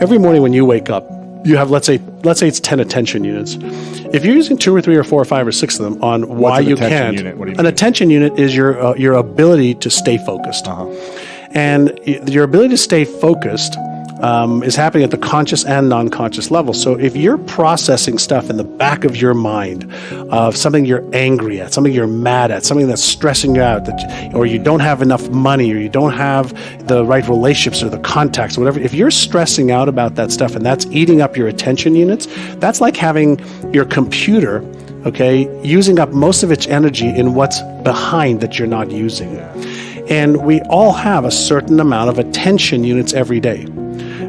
every morning when you wake up, you have, let's say it's 10 attention units. If you're using 2 or 3 or 4 or 5 or 6 of them on why you can't, unit? What do you an mean? attention unit is your ability to stay focused. And your ability to stay focused is happening at the conscious and non-conscious level. So if you're processing stuff in the back of your mind of something you're angry at, something you're mad at, something that's stressing you out, or you don't have enough money, or you don't have the right relationships or the contacts, or whatever, if you're stressing out about that stuff and that's eating up your attention units, that's like having your computer, okay, using up most of its energy in what's behind that you're not using. And we all have a certain amount of attention units every day.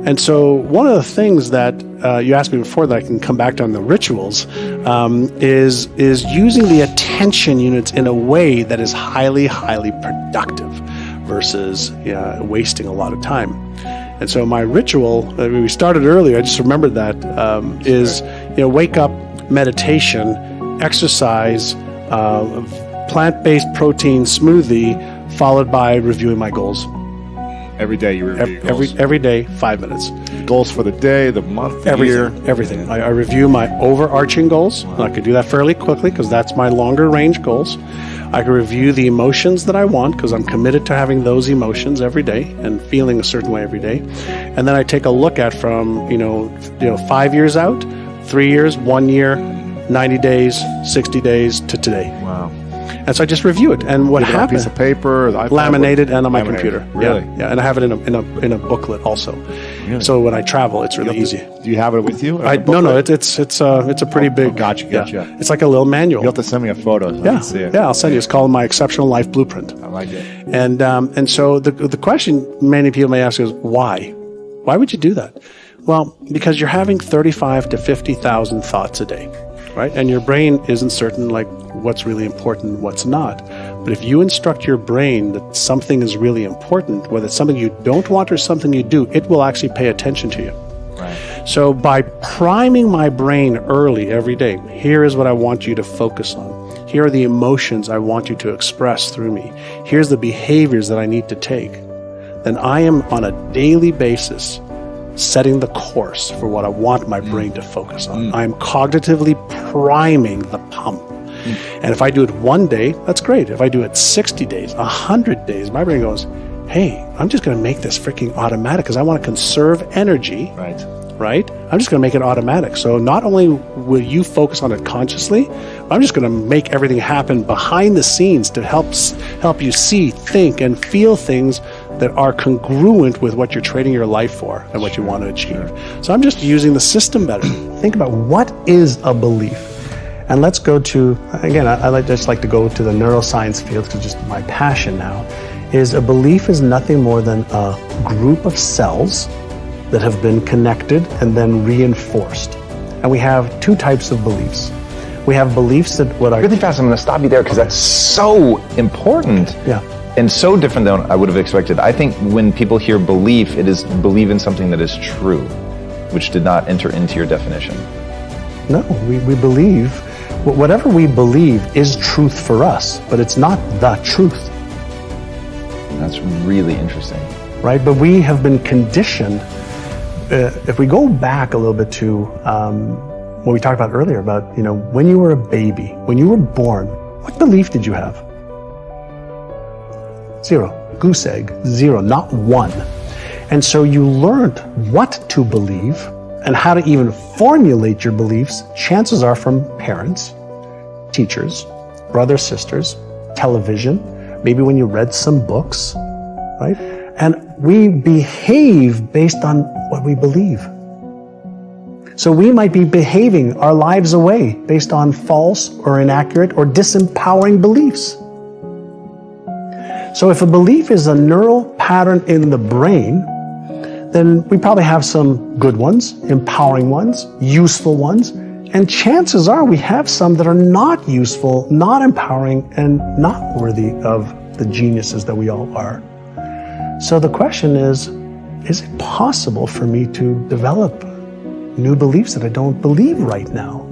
And so one of the things that you asked me before that I can come back to on the rituals is using the attention units in a way that is highly, highly productive versus wasting a lot of time. And so my ritual, we started earlier, I just remembered that, is wake up, meditation, exercise, plant-based protein smoothie, followed by reviewing my goals. Every day you review your goals. Every day, 5 minutes. Goals for the day, the month, the year. Everything. I review my overarching goals. And I could do that fairly quickly because that's my longer range goals. I can review the emotions that I want because I'm committed to having those emotions every day and feeling a certain way every day. And then I take a look at from 5 years out, 3 years, 1 year, 90 days, 60 days to today. Wow. And so I just review it. And what happens? Piece of paper, the iPad, laminated and on my computer. Really? Yeah. And I have it in a booklet also. Really? So when I travel, it's really easy. Do you have it with you? No. It's a pretty big. Gotcha. Yeah. It's like a little manual. You'll have to send me a photo. So I can see it. Yeah. I'll send you. It's called My Exceptional Life Blueprint. I like it. And so the question many people may ask is why? Why would you do that? Well, because you're having 35 to 50,000 thoughts a day. Right? And your brain isn't certain like what's really important, what's not. But if you instruct your brain that something is really important, whether it's something you don't want or something you do, it will actually pay attention to you. Right. So by priming my brain early every day, here is what I want you to focus on. Here are the emotions I want you to express through me. Here's the behaviors that I need to take. Then I am on a daily basis setting the course for what I want my brain to focus on. I'm cognitively priming the pump. And if I do it one day, that's great. If I do it 60 days, 100 days, my brain goes, hey, I'm just going to make this freaking automatic because I want to conserve energy. Right? I'm just going to make it automatic. So not only will you focus on it consciously, I'm just going to make everything happen behind the scenes to help you see, think, and feel things that are congruent with what you're trading your life for and what you want to achieve. So I'm just using the system better. Think about what is a belief. And let's go to, again, I just like to go to the neuroscience field because it's just my passion now, is a belief is nothing more than a group of cells that have been connected and then reinforced. And we have two types of beliefs. We have beliefs that Really fast, I'm going to stop you there because that's so important. Yeah. And so different than I would have expected. I think when people hear belief, it is believe in something that is true, which did not enter into your definition. No, we believe, whatever we believe is truth for us, but it's not the truth. That's really interesting. Right, but we have been conditioned. If we go back a little bit to what we talked about earlier about, when you were a baby, when you were born, what belief did you have? 0. Goose egg, 0, not 1. And so you learned what to believe and how to even formulate your beliefs, chances are from parents, teachers, brothers, sisters, television, maybe when you read some books, right? And we behave based on what we believe. So we might be behaving our lives away based on false or inaccurate or disempowering beliefs. So if a belief is a neural pattern in the brain, then we probably have some good ones, empowering ones, useful ones, and chances are we have some that are not useful, not empowering, and not worthy of the geniuses that we all are. So the question is it possible for me to develop new beliefs that I don't believe right now?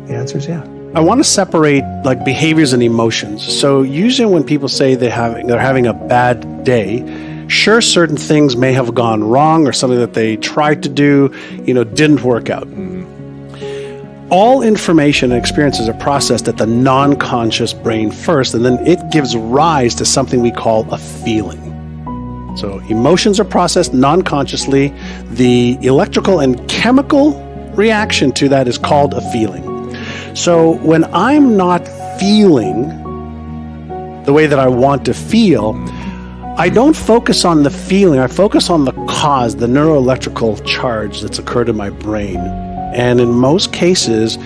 The answer is yeah. I want to separate like behaviors and emotions. So usually when people say they're having a bad day, Sure, certain things may have gone wrong or something that they tried to do, didn't work out. All information and experiences are processed at the non-conscious brain first, and then it gives rise to something we call a feeling. So emotions are processed non-consciously. The electrical and chemical reaction to that is called a feeling. So when I'm not feeling the way that I want to feel, I don't focus on the feeling, I focus on the cause, the neuroelectrical charge that's occurred in my brain. And in most cases,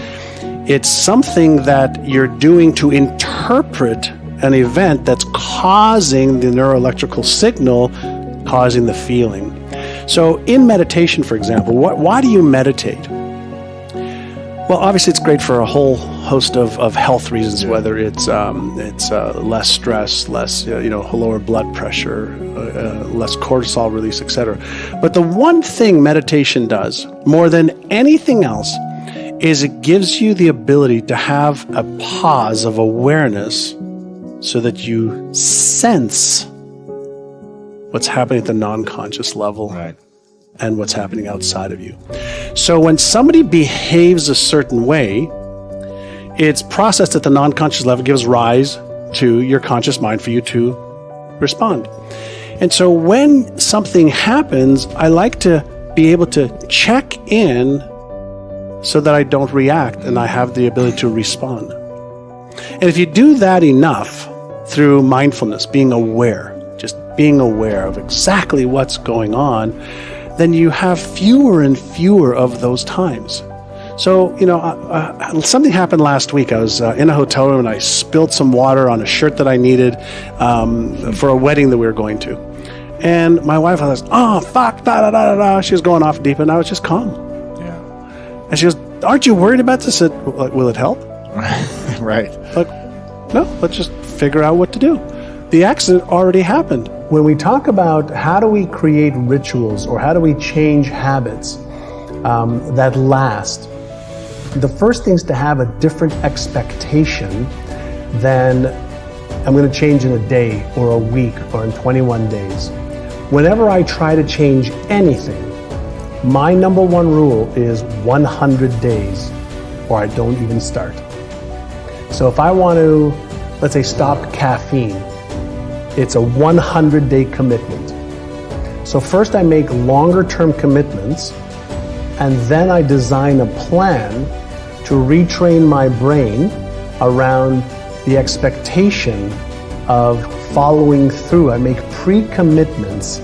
it's something that you're doing to interpret an event that's causing the neuroelectrical signal, causing the feeling. So in meditation, for example, why do you meditate? Well, obviously it's great for a whole host of health reasons, whether it's less stress, less lower blood pressure, less cortisol release, etc. But the one thing meditation does more than anything else is it gives you the ability to have a pause of awareness so that you sense what's happening at the non-conscious level. Right. And what's happening outside of you. So when somebody behaves a certain way, it's processed at the non-conscious level, gives rise to your conscious mind for you to respond. And so when something happens, I like to be able to check in so that I don't react and I have the ability to respond. And if you do that enough through mindfulness, being aware, just being aware of exactly what's going on, then you have fewer and fewer of those times. So, something happened last week. I was in a hotel room and I spilled some water on a shirt that I needed for a wedding that we were going to. And my wife was like, oh, fuck, da da da da. She was going off deep and I was just calm. Yeah. And she goes, aren't you worried about this? I said, will it help? Right. Like, no, let's just figure out what to do. The accident already happened. When we talk about how do we create rituals or how do we change habits that last, the first thing is to have a different expectation than I'm going to change in a day or a week or in 21 days. Whenever I try to change anything, my number one rule is 100 days or I don't even start. So if I want to, let's say, stop caffeine, it's a 100-day commitment. So first I make longer-term commitments, and then I design a plan to retrain my brain around the expectation of following through. I make pre-commitments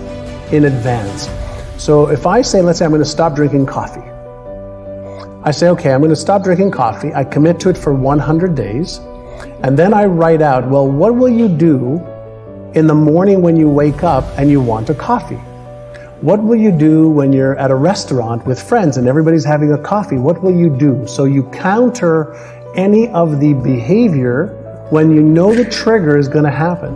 in advance. So if I say, let's say I'm going to stop drinking coffee. I say, okay, I'm going to stop drinking coffee. I commit to it for 100 days. And then I write out, well, what will you do in the morning when you wake up and you want a coffee? What will you do when you're at a restaurant with friends and everybody's having a coffee? What will you do? So you counter any of the behavior when you know the trigger is going to happen.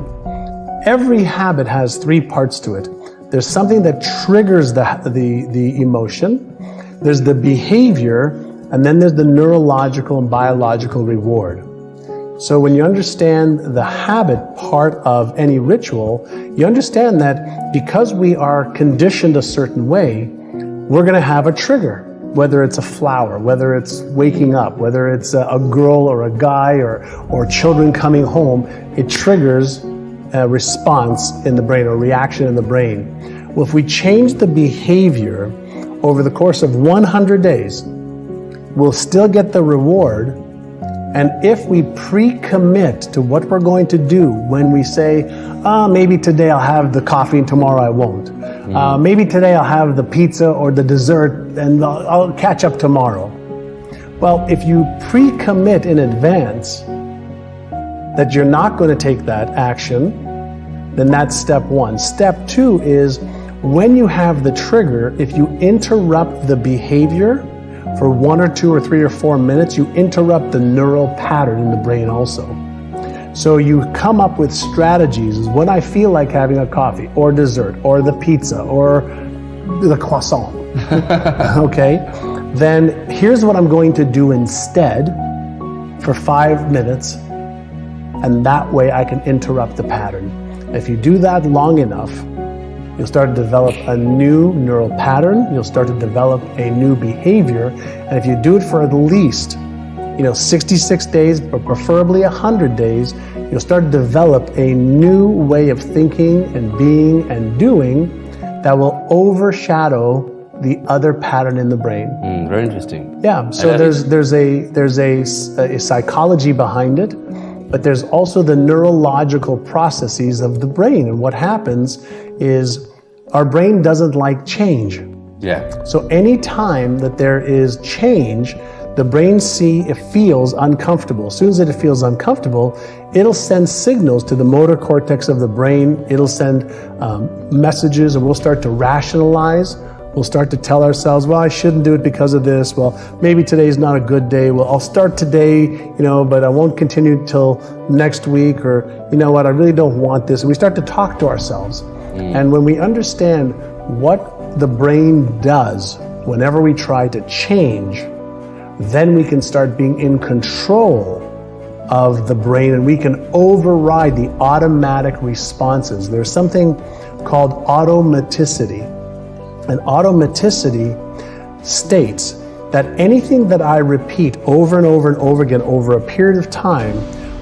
Every habit has three parts to it. There's something that triggers the emotion, there's the behavior, and then there's the neurological and biological reward. So when you understand the habit part of any ritual, you understand that because we are conditioned a certain way, we're going to have a trigger, whether it's a flower, whether it's waking up, whether it's a girl or a guy or children coming home. It triggers a response in the brain or reaction in the brain. Well, if we change the behavior over the course of 100 days, we'll still get the reward. And if we pre-commit to what we're going to do when we say, maybe today I'll have the coffee and tomorrow I won't. Maybe today I'll have the pizza or the dessert and I'll catch up tomorrow. Well, if you pre-commit in advance that you're not going to take that action, then that's step one. Step two is when you have the trigger, if you interrupt the behavior for 1 or 2 or 3 or 4 minutes, you interrupt the neural pattern in the brain also. So you come up with strategies when I feel like having a coffee or dessert or the pizza or the croissant, okay? Then here's what I'm going to do instead for 5 minutes, and that way I can interrupt the pattern. If you do that long enough, You'll start to develop a new neural pattern. You'll start to develop a new behavior. And if you do it for at least 66 days, but preferably 100 days, you'll start to develop a new way of thinking and being and doing that will overshadow the other pattern in the brain. Very interesting. Yeah, so there's a psychology behind it, but there's also the neurological processes of the brain. And what happens is our brain doesn't like change. Yeah. So any time that there is change, the brain feels uncomfortable. As soon as it feels uncomfortable, it'll send signals to the motor cortex of the brain. It'll send messages, and we'll start to rationalize. We'll start to tell ourselves, well, I shouldn't do it because of this. Well, maybe today's not a good day. Well, I'll start today, but I won't continue till next week, or you know what, I really don't want this. And we start to talk to ourselves. And when we understand what the brain does whenever we try to change, then we can start being in control of the brain, and we can override the automatic responses. There's something called automaticity. And automaticity states that anything that I repeat over and over and over again over a period of time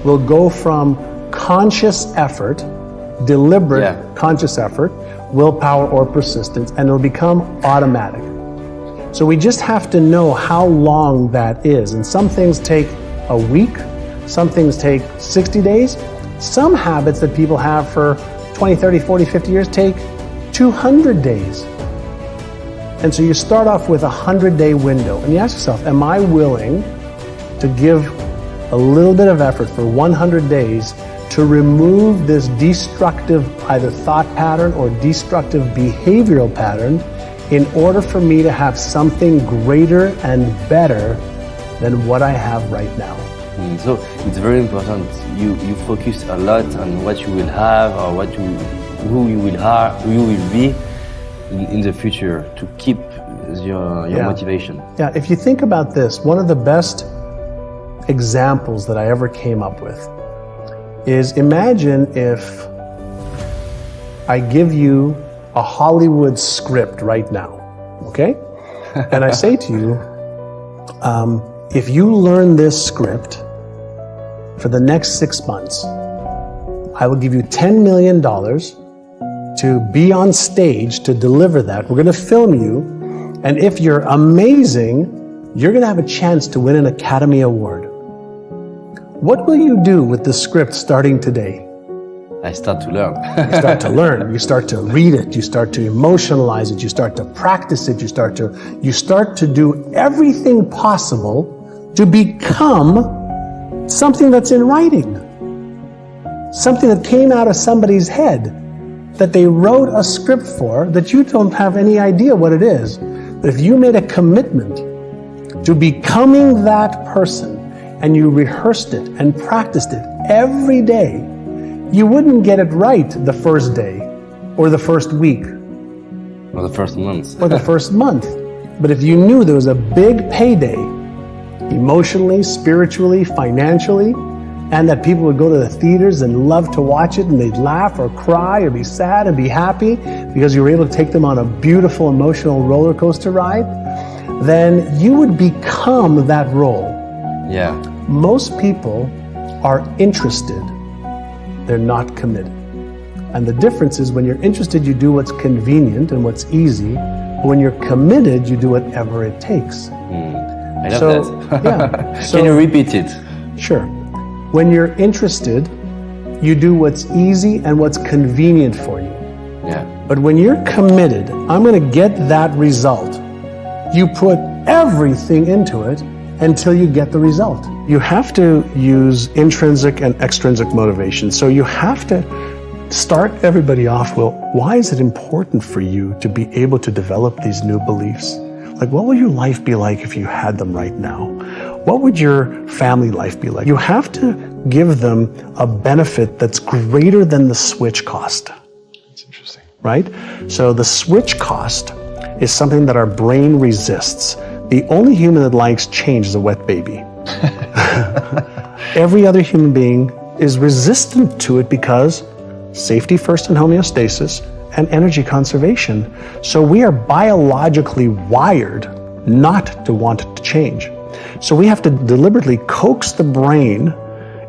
will go from conscious effort, deliberate conscious effort, willpower or persistence, and it'll become automatic. So we just have to know how long that is. And some things take a week, some things take 60 days. Some habits that people have for 20, 30, 40, 50 years take 200 days. And so you start off with a 100-day window, and you ask yourself, am I willing to give a little bit of effort for 100 days to remove this destructive either thought pattern or destructive behavioral pattern in order for me to have something greater and better than what I have right now? So it's very important. You focus a lot on what you will have, or who you will be in the future to keep your motivation. Yeah, if you think about this, one of the best examples that I ever came up with is, imagine if I give you a Hollywood script right now, okay? And I say to you, if you learn this script for the next 6 months, I will give you $10 million to be on stage to deliver that. We're going to film you, and if you're amazing, you're going to have a chance to win an Academy Award. What will you do with the script starting today? I start to learn. You start to learn. You start to read it. You start to emotionalize it. You start to practice it. You start to do everything possible to become something that's in writing, something that came out of somebody's head, that they wrote a script for, that you don't have any idea what it is. But if you made a commitment to becoming that person, and you rehearsed it and practiced it every day, you wouldn't get it right the first day, or the first week, or the first month. or the first month. But if you knew there was a big payday, emotionally, spiritually, financially, and that people would go to the theaters and love to watch it, and they'd laugh or cry or be sad and be happy because you were able to take them on a beautiful emotional roller coaster ride, then you would become that role. Yeah. Most people are interested, they're not committed. And the difference is, when you're interested, you do what's convenient and what's easy. But when you're committed, you do whatever it takes. I love that. Yeah. Can you repeat it? Sure. When you're interested, you do what's easy and what's convenient for you. Yeah. But when you're committed, I'm going to get that result, you put everything into it until you get the result. You have to use intrinsic and extrinsic motivation. So you have to start everybody off, well, why is it important for you to be able to develop these new beliefs? Like, what will your life be like if you had them right now? What would your family life be like? You have to give them a benefit that's greater than the switch cost. That's interesting. Right? So the switch cost is something that our brain resists. The only human that likes change is a wet baby. Every other human being is resistant to it because safety first and homeostasis, and energy conservation. So we are biologically wired not to want to change. So we have to deliberately coax the brain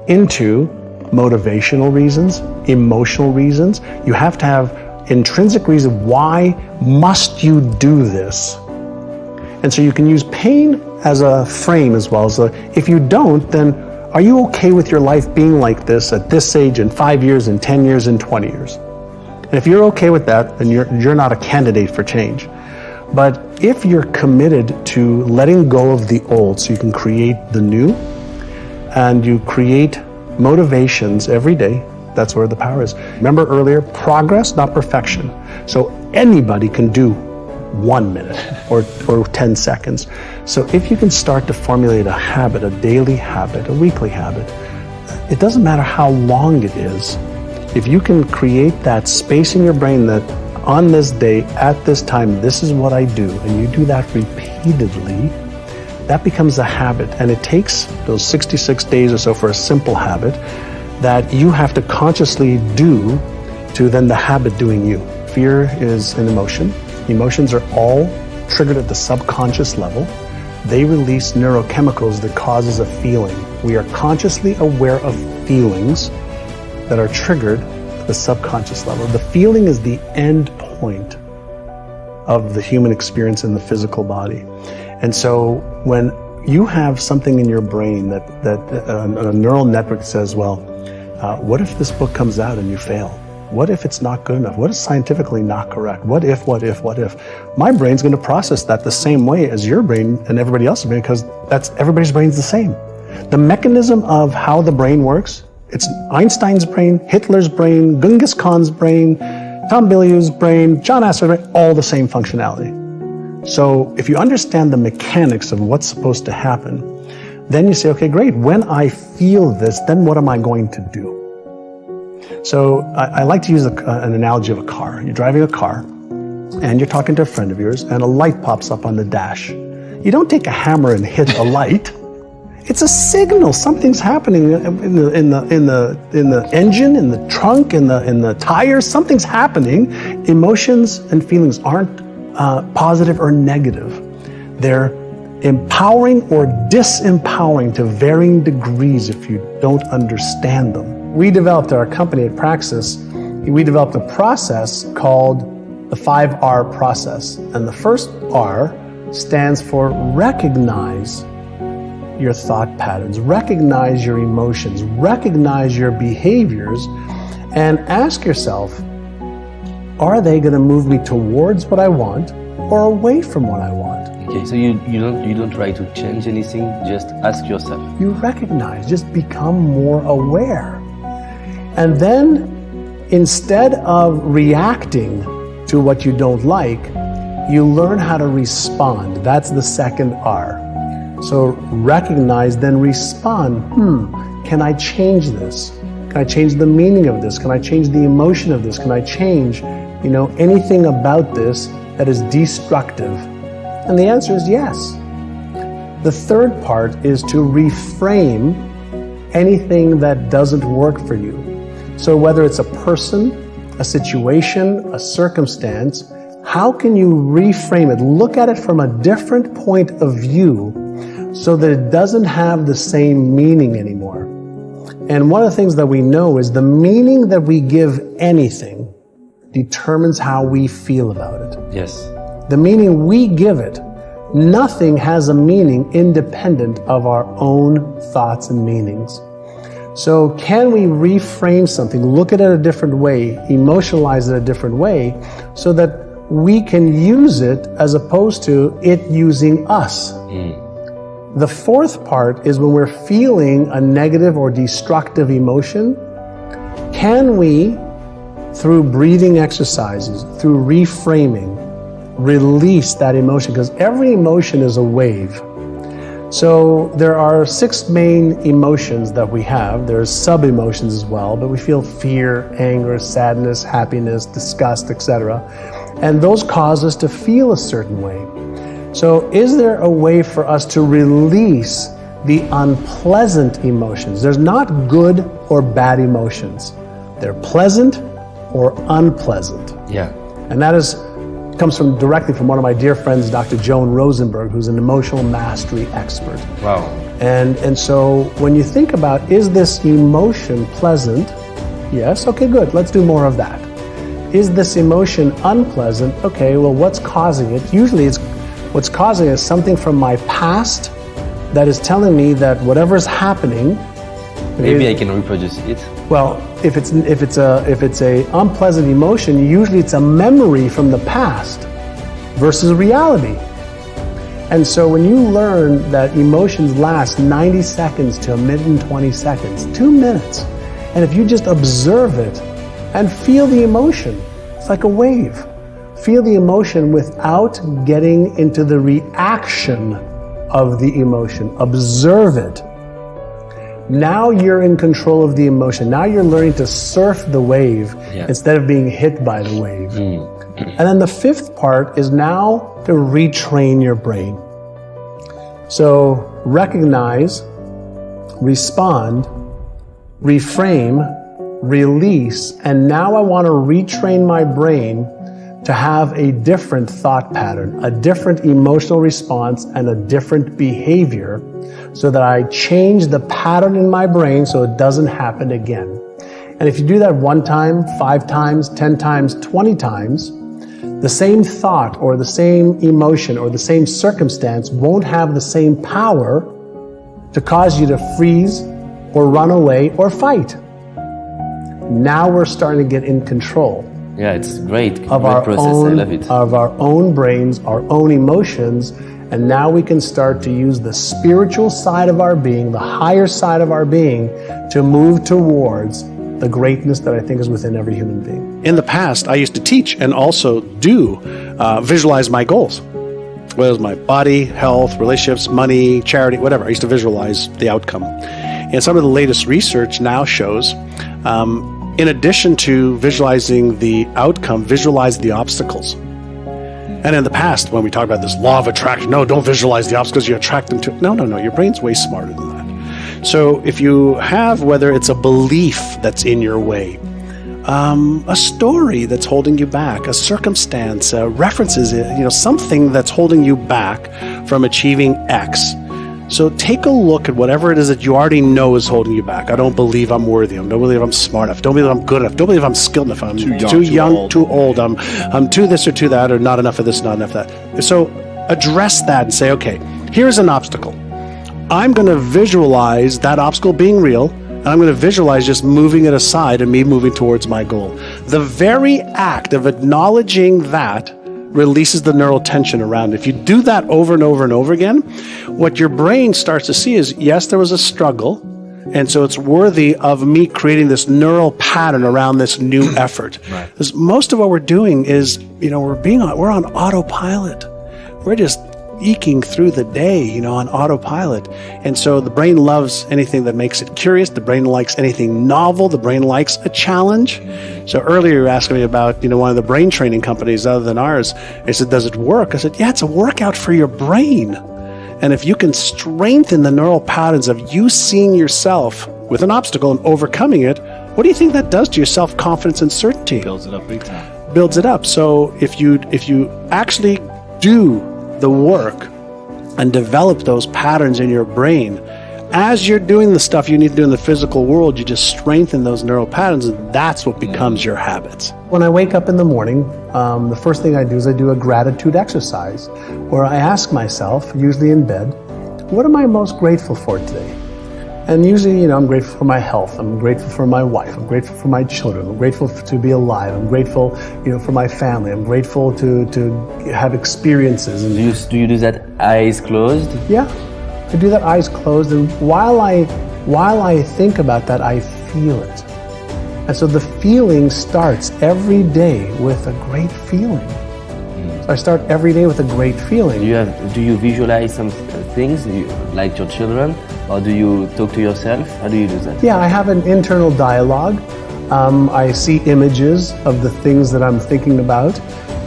into motivational reasons, emotional reasons. You have to have intrinsic reason. Why must you do this? And so you can use pain as a frame as well. So if you don't, then are you okay with your life being like this at this age in 5 years, in 10 years, in 20 years? And if you're okay with that, then you're not a candidate for change. But if you're committed to letting go of the old so you can create the new, and you create motivations every day, that's where the power is. Remember earlier, progress, not perfection. So anybody can do 1 minute or 10 seconds. So if you can start to formulate a habit, a daily habit, a weekly habit, it doesn't matter how long it is. If you can create that space in your brain that on this day, at this time, this is what I do, and you do that repeatedly, that becomes a habit. And it takes those 66 days or so for a simple habit that you have to consciously do to then the habit doing you. Fear is an emotion. Emotions are all triggered at the subconscious level. They release neurochemicals that causes a feeling. We are consciously aware of feelings that are triggered at the subconscious level. The feeling is the end point of the human experience in the physical body. And so when you have something in your brain that a neural network says, well, what if this book comes out and you fail? What if it's not good enough? What is scientifically not correct? What if? My brain's going to process that the same way as your brain and everybody else's brain, because everybody's brain's the same. The mechanism of how the brain works, it's Einstein's brain, Hitler's brain, Genghis Khan's brain, Tom Bilyeu's brain, John Assaraf's brain, all the same functionality. So if you understand the mechanics of what's supposed to happen, then you say, okay, great, when I feel this, then what am I going to do? So I like to use an analogy of a car. You're driving a car, and you're talking to a friend of yours, and a light pops up on the dash. You don't take a hammer and hit a light. It's a signal. Something's happening in the engine, in the trunk, in the tires. Something's happening. Emotions and feelings aren't positive or negative. They're empowering or disempowering to varying degrees if you don't understand them. We developed our company at Praxis. We developed a process called the 5R process. And the first R stands for recognize your thought patterns, recognize your emotions, recognize your behaviors, and ask yourself, are they going to move me towards what I want or away from what I want? Okay, so you don't try to change anything, just ask yourself. You recognize, just become more aware. And then instead of reacting to what you don't like, you learn how to respond. That's the second R. So recognize, then respond. Can I change this? Can I change the meaning of this? Can I change the emotion of this? Can I change, anything about this that is destructive? And the answer is yes. The third part is to reframe anything that doesn't work for you. So whether it's a person, a situation, a circumstance, how can you reframe it? Look at it from a different point of view so that it doesn't have the same meaning anymore. And one of the things that we know is the meaning that we give anything determines how we feel about it. Yes. The meaning we give it, nothing has a meaning independent of our own thoughts and meanings. So can we reframe something, look at it a different way, emotionalize it a different way, so that we can use it as opposed to it using us? The fourth part is when we're feeling a negative or destructive emotion, can we, through breathing exercises, through reframing, release that emotion? Because every emotion is a wave. So there are 6 main emotions that we have. There's sub-emotions as well, but we feel fear, anger, sadness, happiness, disgust, etc. And those cause us to feel a certain way. So is there a way for us to release the unpleasant emotions? There's not good or bad emotions. They're pleasant or unpleasant. Yeah. And that comes directly from one of my dear friends, Dr. Joan Rosenberg, who's an emotional mastery expert. Wow. And so when you think about, is this emotion pleasant? Yes, okay, good, let's do more of that. Is this emotion unpleasant? Okay, well, what's causing it? Usually what's causing it is something from my past that is telling me that whatever is happening. Maybe I can reproduce it. Well, if it's a unpleasant emotion, usually it's a memory from the past versus reality. And so when you learn that emotions last 90 seconds to a minute and 20 seconds, 2 minutes, and if you just observe it and feel the emotion, it's like a wave. Feel the emotion without getting into the reaction of the emotion. Observe it. Now you're in control of the emotion. Now you're learning to surf the wave instead of being hit by the wave. And then the fifth part is now to retrain your brain. So recognize, respond, reframe, release, and now I want to retrain my brain to have a different thought pattern, a different emotional response, and a different behavior, so that I change the pattern in my brain so it doesn't happen again. And if you do that 1 time, 5 times, 10 times, 20 times, the same thought or the same emotion or the same circumstance won't have the same power to cause you to freeze or run away or fight. Now we're starting to get in control. Yeah, it's great. Of Great our process. I love it. of our own brains, our own emotions, and now we can start to use the spiritual side of our being, the higher side of our being, to move towards the greatness that I think is within every human being. In the past, I used to teach and also do visualize my goals. Whether it was my body, health, relationships, money, charity, whatever. I used to visualize the outcome. And some of the latest research now shows, in addition to visualizing the outcome, visualize the obstacles. And in the past, when we talk about this law of attraction, no, don't visualize the obstacles, you attract them to. No, your brain's way smarter than that. So if you have, whether it's a belief that's in your way, a story that's holding you back, a circumstance, references, something that's holding you back from achieving X. So take a look at whatever it is that you already know is holding you back. I don't believe I'm worthy. I don't believe I'm smart enough. Don't believe I'm good enough. Don't believe I'm skilled enough. I'm too young, too old. I'm too this or too that, or not enough of this, not enough of that. So address that and say, okay, here's an obstacle. I'm going to visualize that obstacle being real, and I'm going to visualize just moving it aside and me moving towards my goal. The very act of acknowledging that releases the neural tension around it. If you do that over and over and over again, what your brain starts to see is, yes, there was a struggle, and so it's worthy of me creating this neural pattern around this new effort. Right. Because most of what we're doing is, we're on autopilot. We're just eking through the day, on autopilot. And so the brain loves anything that makes it curious. The brain likes anything novel. The brain likes a challenge. So earlier you were asking me about, one of the brain training companies other than ours. I said, does it work? I said, yeah, it's a workout for your brain. And if you can strengthen the neural patterns of you seeing yourself with an obstacle and overcoming it, what do you think that does to your self-confidence and certainty? Builds it up big time. Builds it up. So if you actually do the work and develop those patterns in your brain, as you're doing the stuff you need to do in the physical world, you just strengthen those neural patterns, and that's what becomes your habits. When I wake up in the morning, the first thing I do is I do a gratitude exercise where I ask myself, usually in bed, what am I most grateful for today? And usually, I'm grateful for my health. I'm grateful for my wife. I'm grateful for my children. I'm grateful to be alive. I'm grateful, for my family. I'm grateful to have experiences. And Do you do that eyes closed? yeah, I do that eyes closed. And while I think about that, I feel it. And so the feeling starts every day with a great feeling. So I start every day with a great feeling. Do you visualize some things, like your children, or do you talk to yourself? How do you do that? Yeah, I have an internal dialogue. I see images of the things that I'm thinking about,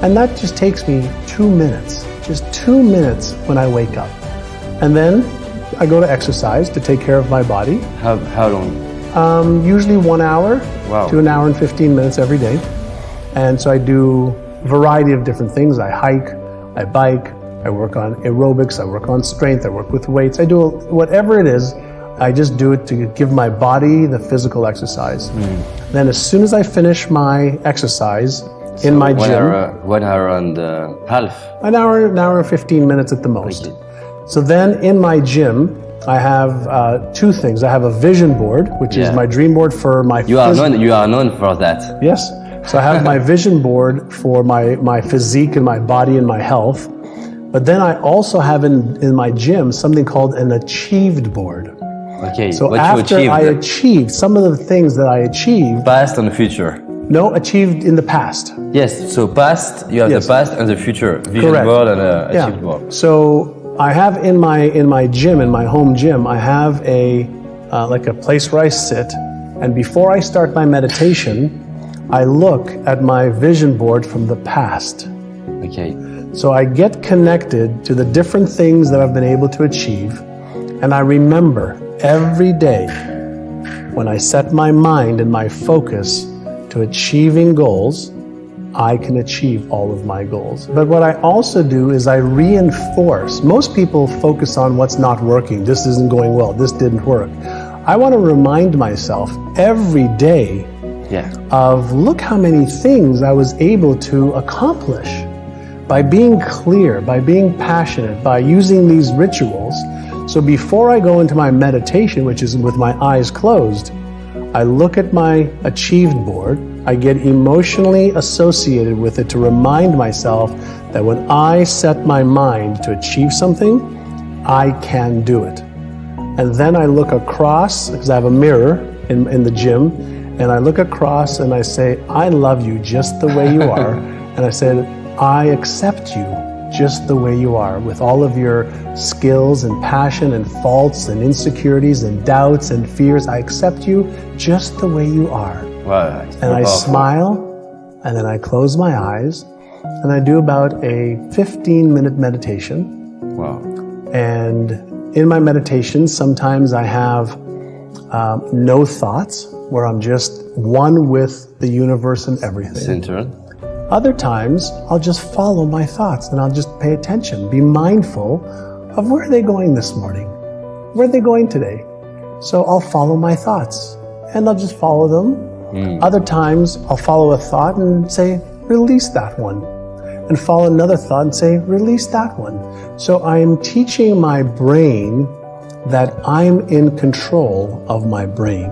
and that just takes me 2 minutes, just 2 minutes when I wake up. And then I go to exercise to take care of my body. How long? Usually 1 hour Wow. to 1 hour and 15 minutes every day. And so I do variety of different things. I hike, I bike, I work on aerobics, I work on strength, I work with weights. I do whatever it is, I just do it to give my body the physical exercise. Then as soon as I finish my exercise in my gym, 1 hour and half. an hour and 15 minutes at the most. Okay. So then in my gym, I have two things. I have a vision board, which is my dream board for my You are known for that. Yes. So I have my vision board for my physique and my body and my health. But then I also have in my gym something called an achieved board. Okay. So what after you I achieved, achieved some of the things that I achieved, past and future. no, achieved in the past. Yes. So past, you have Yes. the past and the future. Vision Correct. board and achieved board. So I have in my gym, in my home gym, I have a like a place where I sit, and before I start my meditation, I look at my vision board from the past. Okay. So I get connected to the different things that I've been able to achieve, and I remember every day when I set my mind and my focus to achieving goals, I can achieve all of my goals. But what I also do is I reinforce. Most people focus on what's not working. This isn't going well. This didn't work. I want to remind myself every day of look how many things I was able to accomplish by being clear, by being passionate, by using these rituals. So before I go into my meditation, which is with my eyes closed, I look at my achieved board. I get emotionally associated with it to remind myself that when I set my mind to achieve something, I can do it. And then I look across, because I have a mirror in the gym, and I look across and I say, I love you just the way you are. And I said, I accept you just the way you are, with all of your skills and passion and faults and insecurities and doubts and fears. I accept you just the way you are. Wow. And I smile, and then I close my eyes, and I do about a 15-minute meditation. Wow. And in my meditation, sometimes I have no thoughts, where I'm just one with the universe and everything. Centered. Other times, I'll just follow my thoughts, and I'll just pay attention, be mindful of where are they going this morning? Where are they going today? So I'll follow my thoughts, and I'll just follow them. Other times, I'll follow a thought and say, release that one. And follow another thought and say, release that one. So I am teaching my brain that I'm in control of my brain.